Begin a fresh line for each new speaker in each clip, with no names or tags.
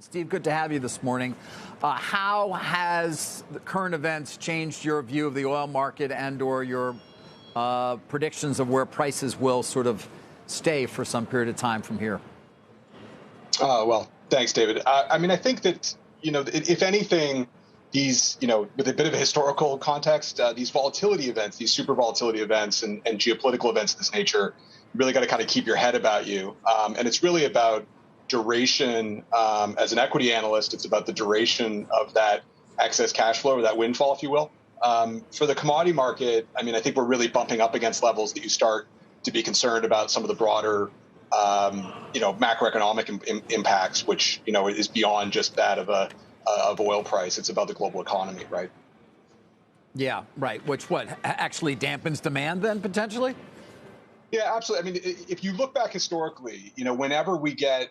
Steve, good to have you this morning. How has the current events changed your view of the oil market and/or your predictions of where prices will sort of stay for some period of time from here?
Well, thanks, David. I mean, I think that, if anything, these, with a bit of a historical context, these volatility events, these super volatility events and geopolitical events of this nature, you really got to kind of keep your head about you. And it's really about duration. As an equity analyst, it's about the duration of that excess cash flow, or that windfall, if you will. For the commodity market, I mean, I think we're really bumping up against levels that you start to be concerned about some of the broader macroeconomic impacts, which, is beyond just that of oil price. It's about the global economy, right?
Yeah, right. Which actually dampens demand then potentially?
Yeah, absolutely. I mean, if you look back historically, whenever we get,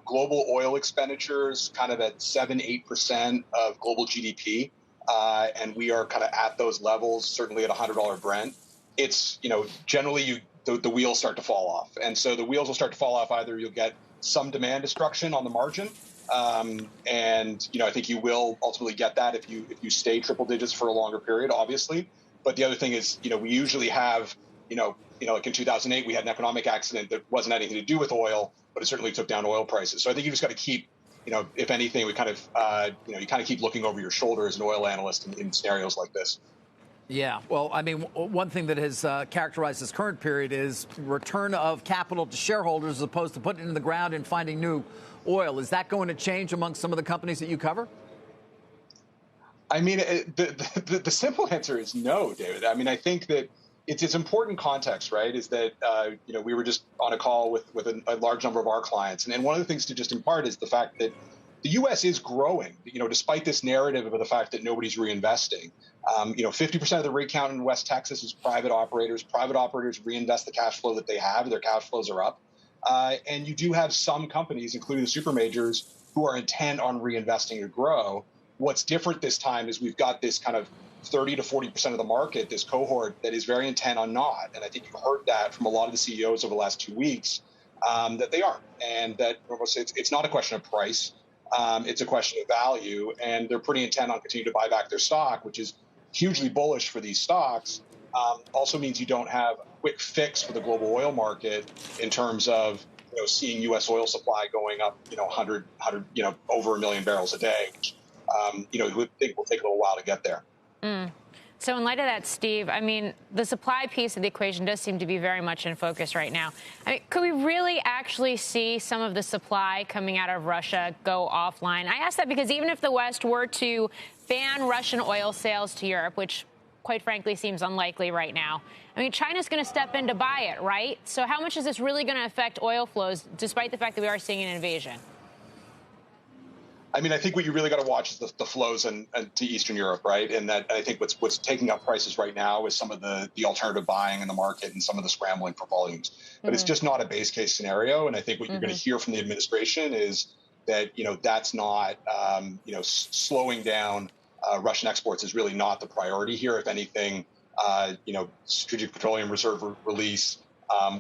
global oil expenditures kind of at 7-8% of global GDP, and we are kind of at those levels, certainly at $100 Brent, it's, generally the wheels start to fall off. And so the wheels will start to fall off. Either you'll get some demand destruction on the margin. And, I think you will ultimately get that if you stay triple digits for a longer period, obviously. But the other thing is, we usually have, like in 2008, we had an economic accident that wasn't anything to do with oil, but it certainly took down oil prices. So I think you just got to keep, if anything, we kind of, you kind of keep looking over your shoulder as an oil analyst in scenarios like this.
Yeah, well, I mean, one thing that has characterized this current period is return of capital to shareholders as opposed to putting it in the ground and finding new oil. Is that going to change among some of the companies that you cover?
I mean, the simple answer is no, David. I mean, I think that it's important context, right? Is that, we were just on a call with a large number of our clients. And one of the things to just impart is the fact that the U.S. is growing, despite this narrative of the fact that nobody's reinvesting. 50% of the rig count in West Texas is private operators. Private operators reinvest the cash flow that they have. Their cash flows are up. And you do have some companies, including the super majors, who are intent on reinvesting to grow. What's different this time is we've got this kind of 30 to 40% of the market, this cohort that is very intent on not. And I think you heard that from a lot of the CEOs over the last 2 weeks, that they are. And that it's not a question of price. It's a question of value. And they're pretty intent on continuing to buy back their stock, which is hugely bullish for these stocks. Also means you don't have a quick fix for the global oil market in terms of seeing U.S. oil supply going up 100 over 1 million barrels a day, which you would think will take a little while to get there.
So in light of that, Steve, I mean, the supply piece of the equation does seem to be very much in focus right now. I mean, could we really actually see some of the supply coming out of Russia go offline? I ask that because even if the West were to ban Russian oil sales to Europe, which quite frankly seems unlikely right now, I mean, China's going to step in to buy it, right? So how much is this really going to affect oil flows, despite the fact that we are seeing an invasion?
I mean, I think what you really got to watch is the flows and to Eastern Europe, right? And that I think what's taking up prices right now is some of the alternative buying in the market and some of the scrambling for volumes. But it's just not a base case scenario. And I think what you're going to hear from the administration is that, that's not, slowing down Russian exports is really not the priority here. If anything, Strategic Petroleum Reserve release,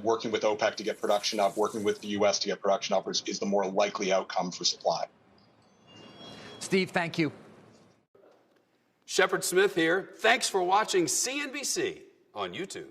working with OPEC to get production up, working with the U.S. to get production up is the more likely outcome for supply.
Steve, thank you.
Shepard Smith here. Thanks for watching CNBC on YouTube.